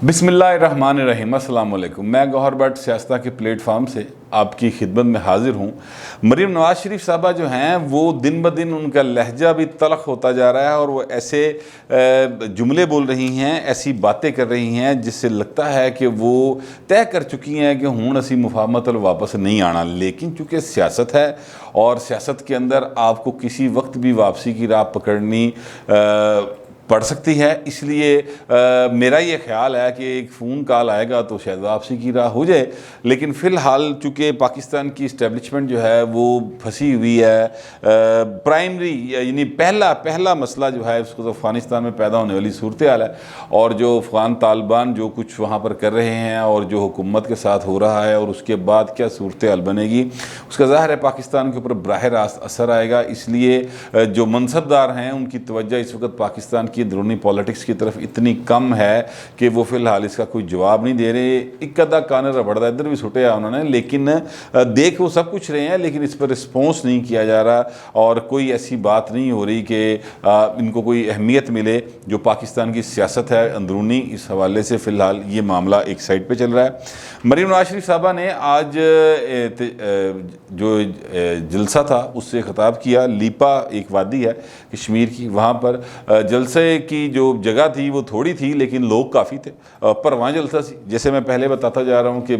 बिस्मिल्लाहिर्रहमानिर्रहीम। अस्सलाम वालेकुम। मैं गौहर भट्ट सियासत के प्लेटफार्म से आपकी खिदमत में हाजिर हूँ। मरीम नवाज़ शरीफ साहबा जो हैं वो दिन ब दिन उनका लहजा भी तलख होता जा रहा है और वो ऐसे जुमले बोल रही हैं, ऐसी बातें कर रही हैं जिससे लगता है कि वो तय कर चुकी हैं कि हुण असी मुफाहमत वापस नहीं आना। लेकिन चूँकि सियासत है और सियासत के अंदर आपको किसी वक्त भी वापसी की राह पकड़नी पड़ सकती है, इसलिए मेरा ये ख्याल है कि एक फ़ोन कॉल आएगा तो शायद वापसी की राह हो जाए। लेकिन फ़िलहाल चूँकि पाकिस्तान की इस्टेब्लिशमेंट जो है वो फंसी हुई है, प्राइमरी यानी पहला मसला जो है उसको तो अफ़गानिस्तान में पैदा होने वाली सूरत हाल है और जो अफ़गान तालिबान जो कुछ वहाँ पर कर रहे हैं और जो हुकूमत के साथ हो रहा है और उसके बाद क्या सूरत हाल बनेगी उसका ज़ाहिर है पाकिस्तान के ऊपर बराह रास्त असर आएगा। इसलिए जो मनसबदार हैं उनकी तवज्जो इस वक्त पाकिस्तान की अंदरूनी पॉलिटिक्स की तरफ इतनी कम है कि वो फ़िलहाल इसका कोई जवाब नहीं दे रहे। एक अदा कान रबड़दा इधर भी सुटे उन्होंने, लेकिन देख वो सब कुछ रहे हैं लेकिन इस पर रिस्पॉन्स नहीं किया जा रहा और कोई ऐसी बात नहीं हो रही कि इनको कोई अहमियत मिले जो पाकिस्तान की सियासत है अंदरूनी। इस हवाले से फ़िलहाल ये मामला एक साइड पर चल रहा है। मरीम नवाज़ शरीफ साहबा ने आज जो जलसा था उससे ख़िताब किया। लीपा एक वादी है कश्मीर की, वहाँ पर जलसे की जो जगह थी वो थोड़ी थी लेकिन लोग काफ़ी थे, पर वहाँ जलसा थी। जैसे मैं पहले बताता जा रहा हूँ कि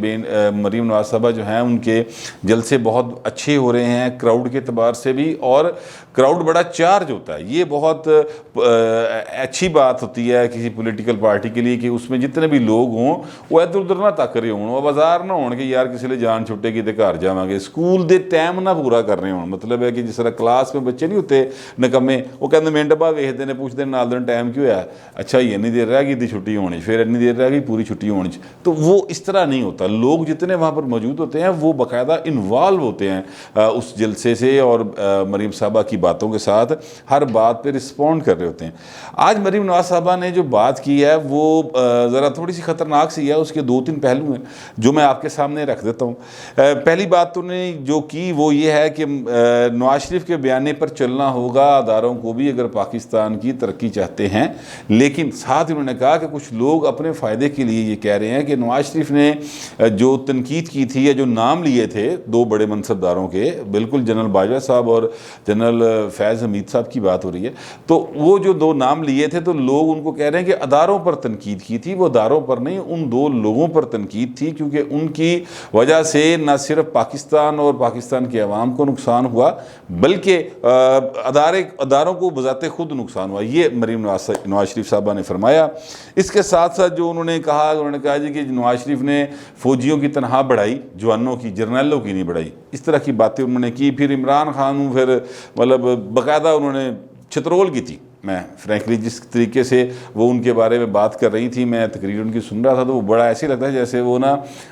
मरीम नवाज़ साहबा जो हैं उनके जलसे बहुत अच्छे हो रहे हैं क्राउड के अतबार से भी, और क्राउड बड़ा चार्ज होता है। ये बहुत अच्छी बात होती है किसी पॉलिटिकल पार्टी के लिए कि उसमें जितने भी लोग हों वो इधर उधर ना तक रहे हों, बाजार ना हो कि यार किसी ने जान छुटेगी तो घर जावांगे, स्कूल के टाइम ना पूरा कर रहे हो। मतलब है कि जिस तरह क्लास में बच्चे नहीं होते निकम्मे, वो कहते मिनट बाद वेखते हैं पूछते नाल दिन टाइम क्यों है, अच्छा ये इन्नी देर रह गई थी छुट्टी होनी, फिर इन्नी देर रह गई पूरी छुट्टी होनी। तो वो इस तरह नहीं होता। लोग जितने वहाँ पर मौजूद होते हैं वो बाकायदा इन्वॉल्व होते हैं उस जलसे से और मरीम साहबा की बातों के साथ हर बात पे रिस्पॉन्ड कर रहे होते हैं। आज मरीम नवाज़ साहबा ने जो बात की है वो ज़रा थोड़ी सी ख़तरनाक सी है। उसके दो तीन पहलू हैं जो मैं आपके सामने रख देता हूँ। पहली बात तो उन्होंने जो की वो ये है कि नवाज शरीफ के बयाने पर चलना होगा अदारों को भी अगर पाकिस्तान की तरक्की चाहते हैं। लेकिन साथ ही उन्होंने कहा कि कुछ लोग अपने फ़ायदे के लिए ये कह रहे हैं कि नवाज शरीफ ने जो तनकीद की थी या जो नाम लिए थे दो बड़े मनसबदारों के, बिल्कुल जनरल बाजवा साहब और जनरल फैज़ हमीद साहब की बात हो रही है, तो वो जो दो नाम लिए थे तो लोग उनको कह रहे हैं कि अदारों पर तनकीद की थी। वो अदारों पर नहीं, उन दो लोगों पर तनकीद थी क्योंकि उनकी वजह से न सिर्फ पाकिस्तान और पाकिस्तान के अवाम को नुकसान हुआ बल्कि अदारों को बजाते खुद नुकसान हुआ। ये मरीम नवाज शरीफ साहबा ने फरमाया। इसके साथ साथ जो उन्होंने कहा जी कि नवाज शरीफ ने फ़ौजियों की तनख्वाह बढ़ाई, जवानों की, जर्नलों की नहीं बढ़ाई। इस तरह की बातें उन्होंने की। फिर इमरान खान फिर मतलब बाकायदा उन्होंने छतरोल की थी। मैं फ्रैंकली जिस तरीके से वो उनके बारे में बात कर रही थी, मैं तकरीर उनकी सुन रहा था तो वो बड़ा ऐसे लगता है जैसे वो ना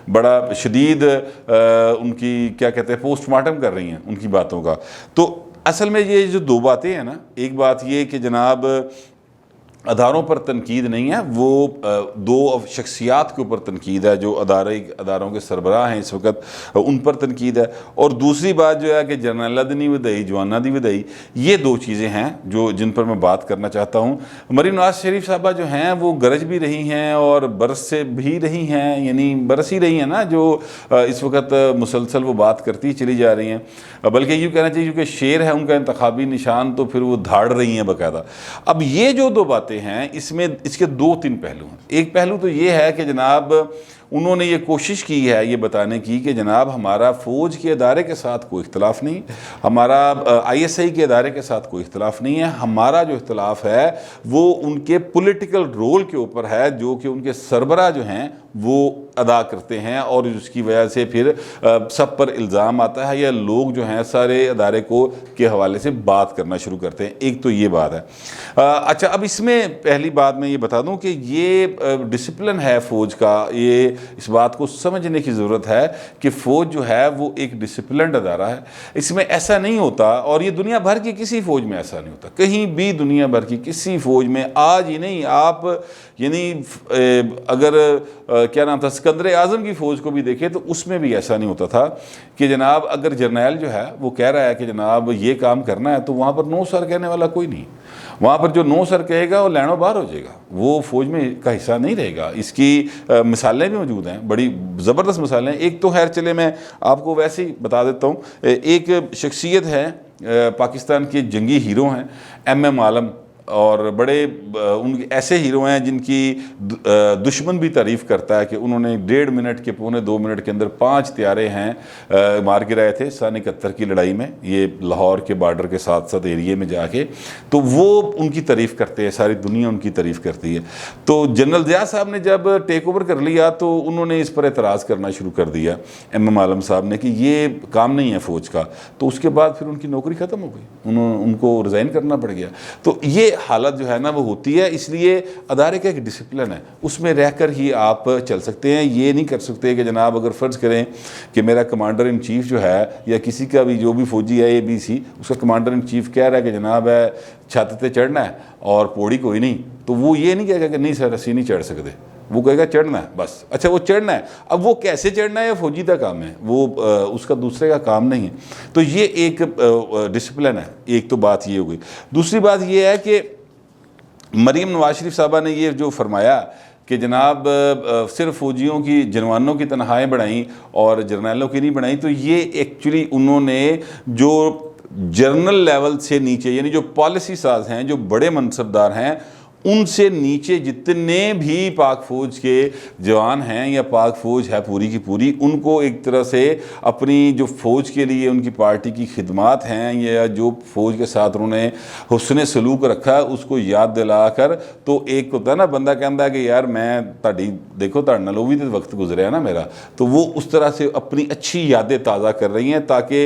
बड़ा शदीद उनकी क्या कहते हैं पोस्टमार्टम कर रही हैं उनकी बातों का। तो असल में ये जो दो बातें हैं ना, एक बात ये कि जनाब अदारों पर तनकीद नहीं है, वो दो शख्सियात के ऊपर तनकीद है जो अदारों के सरबराह हैं इस वक्त, उन पर तनकीद है। और दूसरी बात जो है कि जर्नल दी नहीं वधाई, जवाना दी वधाई, ये दो चीज़ें हैं जो जिन पर मैं बात करना चाहता हूँ। मरीम नवाज शरीफ साहबा जो हैं वो गरज भी रही हैं और बरस से भी रही हैं, यानी बरस ही रही हैं ना, जो इस वक्त मुसलसल वो बात करती चली जा रही हैं। बल्कि यूँ कहना चाहिए क्योंकि शेर है उनका इंतखाबी निशान, तो फिर वो धाड़ रही हैं बाकायदा। अब ये जो दो बातें हैं इसमें इसके दो तीन पहलू हैं। एक पहलू तो ये है कि जनाब उन्होंने ये कोशिश की है ये बताने की कि जनाब हमारा फ़ौज के अदारे के साथ कोई इख्तलाफ नहीं, हमारा ISI के अदारे के साथ कोई इख्तलाफ नहीं है। हमारा जो इख्तलाफ है वो उनके पॉलिटिकल रोल के ऊपर है जो कि उनके सरबराह जो हैं वो अदा करते हैं और उसकी वजह से फिर सब पर इल्ज़ाम आता है या लोग जो हैं सारे अदारे को के हवाले से बात करना शुरू करते हैं। एक तो ये बात है। अच्छा, अब इसमें पहली बात मैं ये बता दूं कि ये डिसिप्लिन है फ़ौज का, ये इस बात को समझने की ज़रूरत है कि फ़ौज जो है वो एक डिसिप्लिन्ड अदारा है। इसमें ऐसा नहीं होता और ये दुनिया भर की किसी फ़ौज में ऐसा नहीं होता, कहीं भी दुनिया भर की किसी फ़ौज में आज ही नहीं, आप यानी अगर क्या नाम था सिकंदर आज़म की फ़ौज को भी देखें तो उसमें भी ऐसा नहीं होता था कि जनाब अगर जर्नैल जो है वो कह रहा है कि जनाब ये काम करना है तो वहाँ पर नो सर कहने वाला कोई नहीं। वहाँ पर जो नो सर कहेगा वो लैनो बाहर हो जाएगा, वो फौज में का हिस्सा नहीं रहेगा। इसकी मिसालें भी मौजूद हैं, बड़ी ज़बरदस्त मिसालें। एक तो खैर चले मैं आपको वैसे ही बता देता हूँ, एक शख्सियत है पाकिस्तान के जंगी हीरो हैं MM आलम, और बड़े उनके ऐसे हीरो हैं जिनकी दुश्मन भी तारीफ़ करता है कि उन्होंने 1.5 मिनट के पौने 2 मिनट के अंदर 5 त्यारे हैं मार गिराए थे सन 71 की लड़ाई में, ये लाहौर के बॉर्डर के साथ साथ एरिए में जाके। तो वो उनकी तारीफ़ करते हैं, सारी दुनिया उनकी तारीफ़ करती है। तो जनरल ज़िया साहब ने जब टेक ओवर कर लिया तो उन्होंने इस पर एतराज़ करना शुरू कर दिया MM आलम साहब ने कि ये काम नहीं है फ़ौज का। तो उसके बाद फिर उनकी नौकरी ख़त्म हो गई, उनको रिज़ाइन करना पड़ गया। तो ये हालत जो है ना वो होती है, इसलिए अदारे का एक डिसिप्लिन है, उसमें रहकर ही आप चल सकते हैं। ये नहीं कर सकते कि जनाब अगर फ़र्ज़ करें कि मेरा कमांडर इन चीफ़ जो है या किसी का भी जो भी फ़ौजी है ABC, उसका कमांडर इन चीफ़ कह रहा है कि जनाब है छत पे चढ़ना है और पौड़ी कोई नहीं, तो वो ये नहीं कहेगा कि नहीं सर असी नहीं चढ़ सकते, वो कहेगा चढ़ना है बस। अच्छा वो चढ़ना है, अब वो कैसे चढ़ना है फौजी का काम है, वो उसका दूसरे का काम नहीं है। तो ये एक डिसिप्लिन है। एक तो बात ये हो गई। दूसरी बात ये है कि मरीम नवाज शरीफ साहबा ने ये जो फरमाया कि जनाब सिर्फ फ़ौजियों की जवानों की तनख्वाहें बढ़ाई और जर्नैलों की नहीं बढ़ाई, तो ये एक्चुअली उन्होंने जो जर्नल लेवल से नीचे यानी जो पॉलिसी साज हैं, जो बड़े मनसबदार हैं, उनसे नीचे जितने भी पाक फ़ौज के जवान हैं या पाक फ़ौज है पूरी की पूरी, उनको एक तरह से अपनी जो फ़ौज के लिए उनकी पार्टी की खिदमात हैं या जो फ़ौज के साथ उन्होंने हुस्न सलूक रखा है उसको याद दिला कर, तो एक होता है ना बंदा कहता है कि यार मैं ताड़ी देखो ताड़ नाल भी तो वक्त गुजरिया ना मेरा, तो वो उस तरह से अपनी अच्छी यादें ताज़ा कर रही हैं ताकि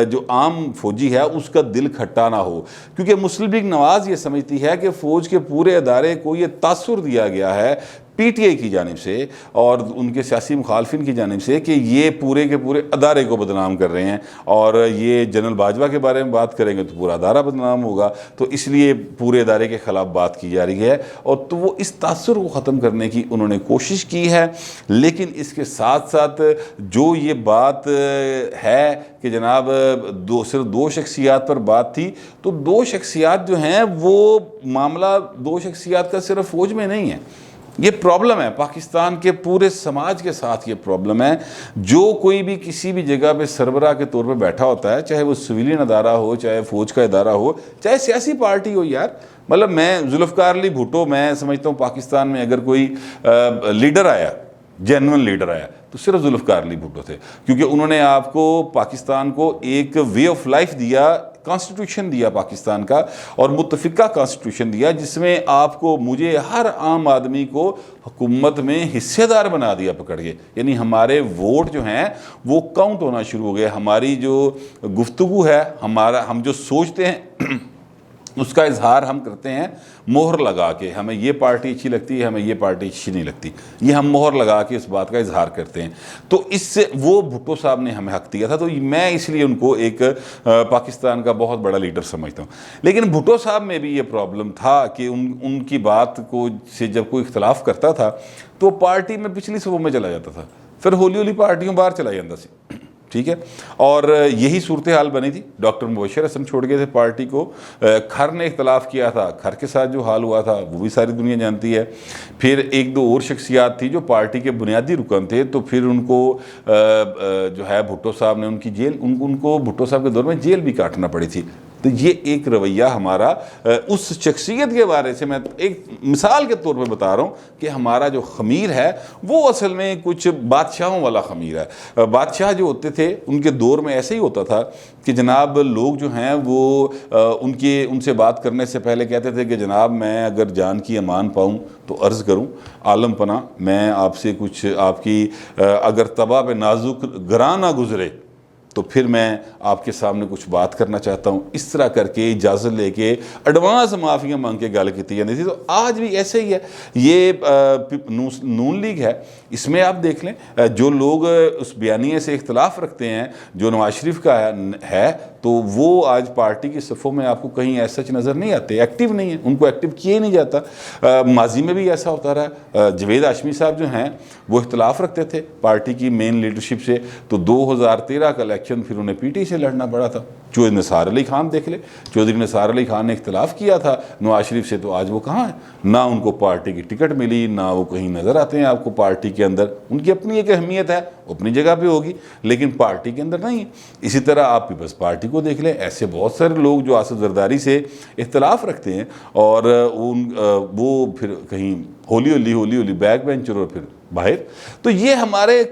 जो आम फ़ौजी है उसका दिल खट्टा ना हो। क्योंकि मुस्लिम लीग नवाज़ ये समझती है कि फ़ौज के पूरे अदारे को ये तासुर दिया गया है PTI की जानिब से और उनके सियासी मुखालफिन की जानिब से कि ये पूरे के पूरे अदारे को बदनाम कर रहे हैं, और ये जनरल बाजवा के बारे में बात करेंगे तो पूरा अदारा बदनाम होगा, तो इसलिए पूरे अदारे के ख़िलाफ़ बात की जा रही है। और तो वो इस तासुर को ख़त्म करने की उन्होंने कोशिश की है। लेकिन इसके साथ साथ जो ये बात है कि जनाब सिर्फ 2 शख्सियात पर बात थी, तो 2 शख्सियात जो हैं वो मामला 2 शख्सियात का सिर्फ फ़ौज में नहीं है, ये प्रॉब्लम है पाकिस्तान के पूरे समाज के साथ। ये प्रॉब्लम है, जो कोई भी किसी भी जगह पे सरबराह के तौर पे बैठा होता है, चाहे वो सिविलियन अदारा हो, चाहे फ़ौज का अदारा हो, चाहे सियासी पार्टी हो, यार मतलब मैं जुल्फ़िकार अली भुट्टो, मैं समझता हूँ पाकिस्तान में अगर कोई लीडर आया, जेन्युइन लीडर आया, तो सिर्फ जुल्फ़िकार अली भुट्टो थे, क्योंकि उन्होंने आपको पाकिस्तान को एक वे ऑफ लाइफ दिया, कॉन्स्टिट्यूशन दिया पाकिस्तान का, और मुत्तफ़िका कॉन्स्टिट्यूशन दिया जिसमें आपको मुझे हर आम आदमी को हुकूमत में हिस्सेदार बना दिया पकड़ के। यानी हमारे वोट जो हैं वो काउंट होना शुरू हो गए, हमारी जो गुफ्तगू है, हम जो सोचते हैं उसका इजहार हम करते हैं मोहर लगा के, हमें ये पार्टी अच्छी लगती है, हमें ये पार्टी अच्छी नहीं लगती, ये हम मोहर लगा के इस बात का इजहार करते हैं। तो इससे वो भुट्टो साहब ने हमें हक दिया था, तो मैं इसलिए उनको एक पाकिस्तान का बहुत बड़ा लीडर समझता हूँ। लेकिन भुट्टो साहब में भी ये प्रॉब्लम था कि उनकी बात को से जब कोई इख्तलाफ करता था तो पार्टी में पिछली सफ़ों में चला जाता था, फिर हौली हौली पार्टियों बाहर चला जाता सी, ठीक है। और यही सूरत हाल बनी थी। डॉक्टर मुबशर हसन छोड़ गए थे पार्टी को, खर ने इख्तलाफ किया था, खर के साथ जो हाल हुआ था वो भी सारी दुनिया जानती है। फिर 1-2 और शख्सियात थी जो पार्टी के बुनियादी रुकन थे, तो फिर उनको जो है भुट्टो साहब ने उनको भुट्टो साहब के दौर में जेल भी काटना पड़ी थी। तो ये एक रवैया हमारा उस शख्सियत के बारे से मैं एक मिसाल के तौर पे बता रहा हूँ कि हमारा जो खमीर है वो असल में कुछ बादशाहों वाला खमीर है। बादशाह जो होते थे उनके दौर में ऐसे ही होता था कि जनाब लोग जो हैं वो उनसे बात करने से पहले कहते थे कि जनाब मैं अगर जान की अमान पाऊँ तो अर्ज़ करूँ आलम पना, मैं आपसे कुछ आपकी अगर तबा पे नाजुक गरा ना गुजरे तो फिर मैं आपके सामने कुछ बात करना चाहता हूँ। इस तरह करके इजाज़त लेके एडवांस माफ़ियाँ मांग के गल की जाती थी। तो आज भी ऐसे ही है। ये नून लीग है, इसमें आप देख लें जो लोग उस बयानिए से इख्तलाफ रखते हैं जो नवाज शरीफ का है तो वो आज पार्टी की सफ़ों में आपको कहीं ऐसा नज़र नहीं आते, एक्टिव नहीं है, उनको एक्टिव किया ही नहीं जाता। माजी में भी ऐसा होता रहा। जवेद हाशमी साहब जो हैं वो इख्तलाफ रखते थे पार्टी की मेन लीडरशिप से, तो 2013 का इलेक्शन फिर उन्हें पीटी से लड़ना पड़ा था। चौधरी निसार अली खान देख ले, चौधरी निसार अली खान ने इख्तलाफ किया था नवाज शरीफ से, तो आज वो कहाँ है? ना उनको पार्टी की टिकट मिली, ना वो कहीं नज़र आते हैं आपको पार्टी के अंदर। उनकी अपनी एक अहमियत है, अपनी जगह पे होगी, लेकिन पार्टी के अंदर नहीं है। इसी तरह आप पीपल्स पार्टी को देख लें, ऐसे बहुत सारे लोग जो आसिफ जरदारी से इख्तलाफ रखते हैं और वो फिर कहीं होली होली बैक बेंचर और फिर बाहर। तो ये हमारे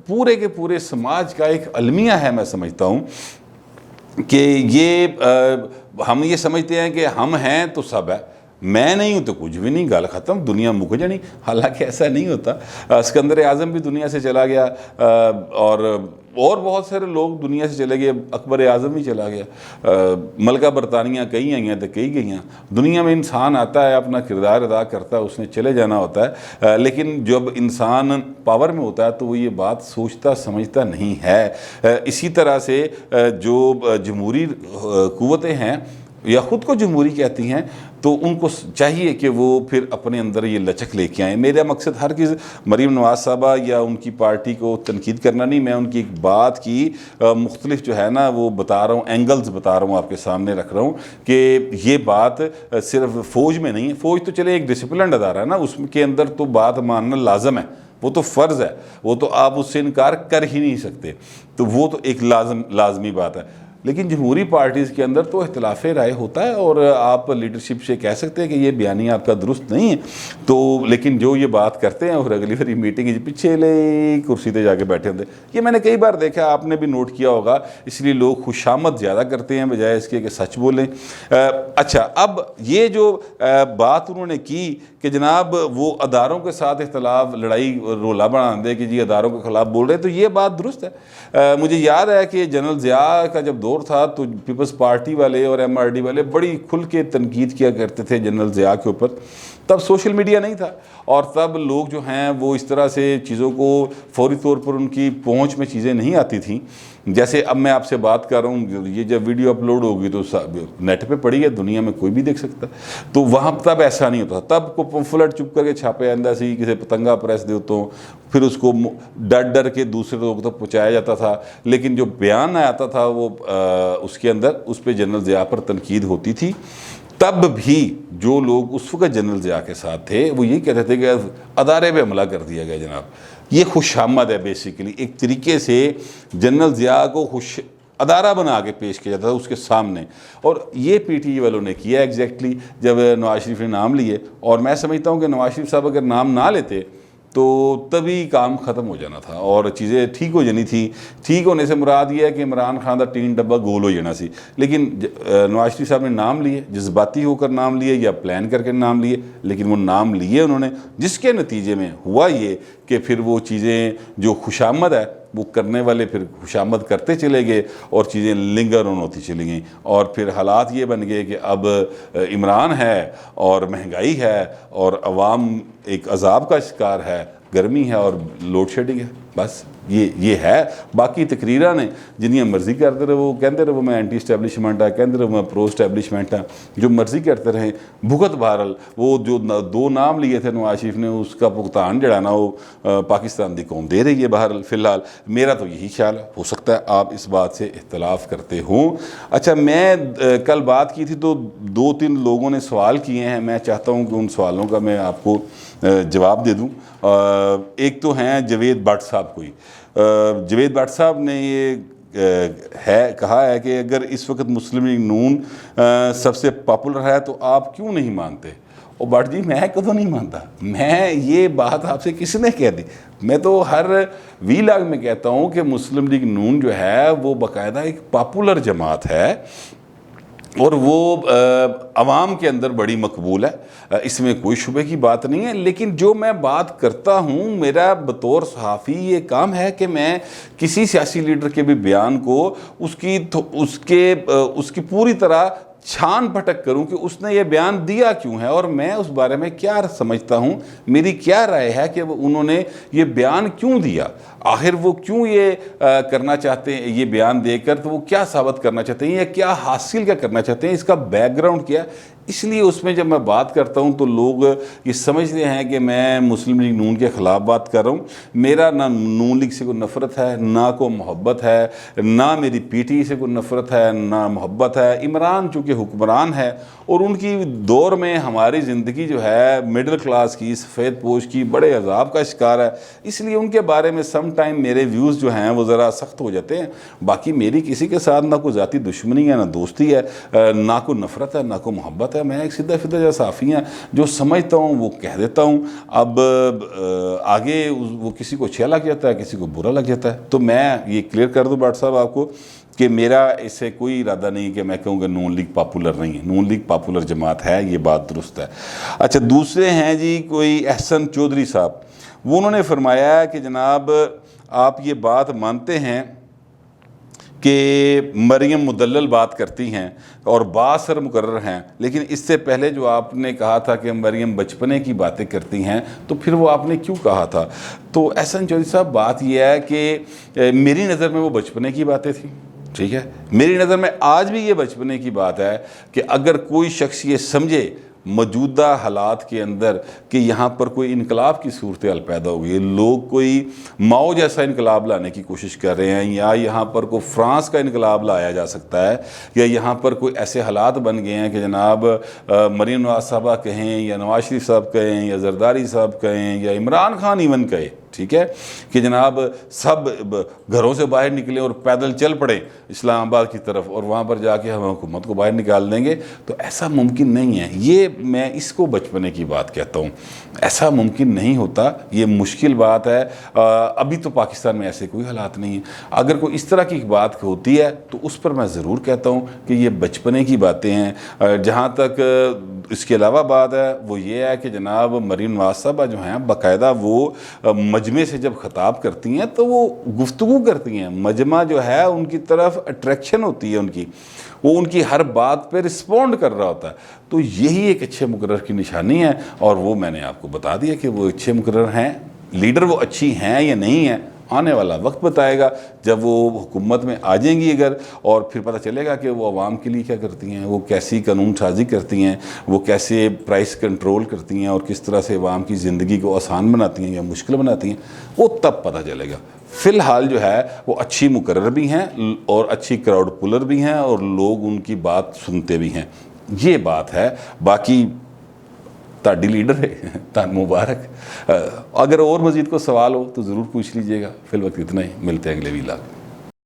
पूरे के पूरे समाज का एक अलमिया है, मैं समझता हूँ कि ये हम ये समझते हैं कि हम हैं तो सब है, मैं नहीं हूँ तो कुछ भी नहीं, गल ख़त्म, दुनिया मुक जानी। हालांकि ऐसा नहीं होता। सिकंदर आज़म भी दुनिया से चला गया और बहुत सारे लोग दुनिया से चले गए, अकबर आज़म भी चला गया, मलका बरतानिया कई आई हैं तो कई गई हैं। दुनिया में इंसान आता है, अपना किरदार अदा करता है, उसने चले जाना होता है। लेकिन जब इंसान पावर में होता है तो वो ये बात सोचता समझता नहीं है। इसी तरह से जो जमहूरी क़ुव्वतें हैं या ख़ुद को जमहूरी कहती हैं, तो उनको चाहिए कि वो फिर अपने अंदर ये लचक लेके आएँ। मेरा मकसद हर किस मरीम नवाज साहबा या उनकी पार्टी को तनकीद करना नहीं, मैं उनकी एक बात की मुख्तलिफ जो है ना वो बता रहा हूँ, एंगल्स बता रहा हूँ, आपके सामने रख रहा हूँ कि ये बात सिर्फ फ़ौज में नहीं है। फ़ौज तो चले एक डिसिप्लिन अदारा है ना, उसके अंदर तो बात मानना लाजम है, वो तो फ़र्ज़ है, वो तो आप उससे इनकार कर ही नहीं सकते, तो वो तो एक लाजमी बात है। लेकिन जमहूरी पार्टीज़ के अंदर तो इख्तिलाफ राय होता है और आप लीडरशिप से कह सकते हैं कि ये बयानी आपका दुरुस्त नहीं है, तो लेकिन जो ये बात करते हैं और अगली बारी मीटिंग पीछे ले कुर्सी पे जाके बैठे होते, ये मैंने कई बार देखा, आपने भी नोट किया होगा। इसलिए लोग खुशामद ज़्यादा करते हैं बजाय इसके कि सच बोलें। अच्छा, अब ये जो बात उन्होंने की कि जनाब वो अदारों के साथ इख्तलाफ लड़ाई रोला बना दे कि जी अदारों के ख़िलाफ़ बोल रहे हैं, तो ये बात दुरुस्त है। मुझे याद है कि जनरल ज़िया का जब दौर था तो पीपल्स पार्टी वाले और MRD वाले बड़ी खुल के तनकीद किया करते थे जनरल ज़िया के ऊपर। तब सोशल मीडिया नहीं था और तब लोग जो हैं वो इस तरह से चीज़ों को फौरी तौर पर उनकी पहुंच में चीज़ें नहीं आती थी। जैसे अब मैं आपसे बात कर रहा हूँ, ये जब वीडियो अपलोड होगी तो नेट पे पड़ी है, दुनिया में कोई भी देख सकता, तो वहाँ तब ऐसा नहीं होता। तब को पम्फलेट चुप करके छापे आंदा सी, किसी पतंगा प्रेस दे तो फिर उसको डर के दूसरे लोगों तक पहुँचाया जाता था। लेकिन जो बयान आता था वो उसके अंदर उस पर जनरल ज़िया पर तनकीद होती थी। तब भी जो लोग उस वक्त जनरल ज़िया के साथ थे वो यही कहते थे कि अदारे पे हमला कर दिया गया जनाब। ये खुशामद है, बेसिकली एक तरीके से जनरल ज़िया को खुश अदारा बना के पेश किया जाता था उसके सामने, और ये PTI वालों ने किया एग्जैक्टली जब नवाज शरीफ ने नाम लिए। और मैं समझता हूँ कि नवाज शरीफ साहब अगर नाम ना लेते तो तभी काम ख़त्म हो जाना था और चीज़ें ठीक हो जानी थी। ठीक होने से मुराद ये है कि इमरान खान का टीन डब्बा गोल हो जाना सी, लेकिन नवाज शरीफ साहब ने नाम लिए, जज्बाती होकर नाम लिए या प्लान करके नाम लिए, लेकिन वो नाम लिए उन्होंने, जिसके नतीजे में हुआ ये कि फिर वो चीज़ें जो खुशामद है वो करने वाले फिर खुशामद करते चले गए और चीज़ें लिंगर ऑन होती चली गई। और फिर हालात ये बन गए कि अब इमरान है और महंगाई है और अवाम एक अजाब का शिकार है, गर्मी है और लोड शेडिंग है। बस ये है। बाकी तकरीरा ने जिन्नियां मर्जी करते रहो, कहते रहो मैं एंटी स्टैबलिशमेंट है, कहते रहो मैं प्रो स्टैबलिशमेंट है, जो मर्जी करते रहें। भुगत बहरल वो जो 2 नाम लिए थे नवाज शरीफ ने, उसका भुगतान जड़ा ना वो पाकिस्तान की कौम दे रही है बहरल। फ़िलहाल मेरा तो यही ख्याल है, हो सकता है आप इस बात से इख्तलाफ करते हो। अच्छा, मैं कल बात की थी तो 2-3 लोगों ने सवाल किए हैं, मैं चाहता हूँ कि उन सवालों का मैं आपको जवाब दे दूँ। एक तो हैं जवेद भट्ट साहब, कोई जवेद भट्ट साहब ने ये कहा है कि अगर इस वक्त मुस्लिम लीग नून सबसे पॉपुलर है तो आप क्यों नहीं मानते। और भट्ट जी मैं कदों नहीं मानता, मैं ये बात आपसे किसने कह दी। मैं तो हर वीलाग में कहता हूँ कि मुस्लिम लीग नून जो है वो बाकायदा एक पॉपुलर जमात है और वो अवाम के अंदर बड़ी मकबूल है, इसमें कोई शुबे की बात नहीं है। लेकिन जो मैं बात करता हूँ, मेरा बतौर सहाफ़ी ये काम है कि मैं किसी सियासी लीडर के भी बयान को उसकी पूरी तरह छान भटक करूं कि उसने ये बयान दिया क्यों है और मैं उस बारे में क्या समझता हूं, मेरी क्या राय है कि उन्होंने ये बयान क्यों दिया, आखिर वो क्यों ये करना चाहते हैं, ये बयान देकर तो वो क्या साबित करना चाहते हैं या क्या हासिल क्या करना चाहते हैं, इसका बैकग्राउंड क्या है। इसलिए उसमें जब मैं बात करता हूं तो लोग ये समझते हैं कि मैं मुस्लिम लीग नून के ख़िलाफ़ बात कर रहा हूं। मेरा ना नून लीग से कोई नफ़रत है, ना कोई मोहब्बत है, ना मेरी पीटी से कोई नफ़रत है, ना मोहब्बत है। इमरान चूँकि हुक्मरान है और उनकी दौर में हमारी ज़िंदगी जो है मिडिल क्लास की, सफ़ेद पोश की, बड़े अजाब का शिकार है, इसलिए उनके बारे में सम टाइम मेरे व्यूज़ जो हैं वो ज़रा सख्त हो जाते हैं। बाकी मेरी किसी के साथ ना कोई ज़ाती दुश्मनी है, ना दोस्ती है, ना कोई नफ़रत है, ना कोई मोहब्बत है। मैं एक सीधा फिदा जैसा साफ़ी हैं, जो समझता हूँ वो कह देता हूँ। अब आगे वो किसी को अच्छा लग जाता है, किसी को बुरा लग जाता है। तो मैं ये क्लियर कर दूँ भट्ट साहब आपको कि मेरा इससे कोई इरादा नहीं कि मैं कहूँ कि नून लीग पॉपुलर नहीं है। नून लीग पॉपुलर जमात है, ये बात दुरुस्त है। अच्छा, दूसरे हैं जी कोई एहसन चौधरी साहब, वो उन्होंने फरमाया कि जनाब आप ये बात मानते हैं कि मरियम मुदल्लल बात करती हैं और बासर मुकर्रर हैं, लेकिन इससे पहले जो आपने कहा था कि मरियम बचपने की बातें करती हैं, तो फिर वो आपने क्यों कहा था? तो एहसन चौधरी साहब, बात यह है कि मेरी नज़र में वो बचपने की बातें थी, ठीक है। मेरी नज़र में आज भी ये बचपने की बात है कि अगर कोई शख्स ये समझे मौजूदा हालात के अंदर कि यहाँ पर कोई इनकलाब की सूरत हाल पैदा हो गई, लोग कोई माओ जैसा इनकलाब लाने की कोशिश कर रहे हैं, या यहाँ पर कोई फ्रांस का इनकलाब लाया जा सकता है, या यहाँ पर कोई ऐसे हालात बन गए हैं कि जनाब मरीम नवाज साहबा कहें या नवाज शरीफ साहब कहें या जरदारी साहब कहें या इमरान खान इवन कहे, ठीक है, कि जनाब सब घरों से बाहर निकले और पैदल चल पड़े इस्लामाबाद की तरफ और वहाँ पर जाके हम हुकूमत को बाहर निकाल देंगे, तो ऐसा मुमकिन नहीं है। ये मैं इसको बचपने की बात कहता हूँ, ऐसा मुमकिन नहीं होता, ये मुश्किल बात है। अभी तो पाकिस्तान में ऐसे कोई हालात नहीं है। अगर कोई इस तरह की बात होती है तो उस पर मैं ज़रूर कहता हूँ कि ये बचपने की बातें हैं। जहाँ तक इसके अलावा बात है वो ये है कि जनाब मरीम नवाज साहबा जो हैं बाकायदा वो मजमे से जब ख़िताब करती हैं तो वो गुफ्तगू करती हैं, मजमा जो है उनकी तरफ अट्रैक्शन होती है उनकी, वो उनकी हर बात पे रिस्पॉन्ड कर रहा होता है। तो यही एक अच्छे मुकर्रर की निशानी है और वो मैंने आपको बता दिया कि वो अच्छे मुकर्रर हैं। लीडर वो अच्छी हैं या नहीं है, आने वाला वक्त बताएगा, जब वो हुकूमत में आ जाएंगी अगर, और फिर पता चलेगा कि वो आवाम के लिए क्या करती हैं, वो कैसी कानून साजी करती हैं, वो कैसे प्राइस कंट्रोल करती हैं और किस तरह से आवाम की ज़िंदगी को आसान बनाती हैं या मुश्किल बनाती हैं, वो तब पता चलेगा। फ़िलहाल जो है वो अच्छी मुकर्रर भी हैं और अच्छी क्राउड पुलर भी हैं और लोग उनकी बात सुनते भी हैं, ये बात है। बाकी ताड़ी लीडर है, तान मुबारक। अगर और मज़ीद को सवाल हो तो ज़रूर पूछ लीजिएगा। फिल वक्त इतना ही, मिलते हैं अगले वीलाग।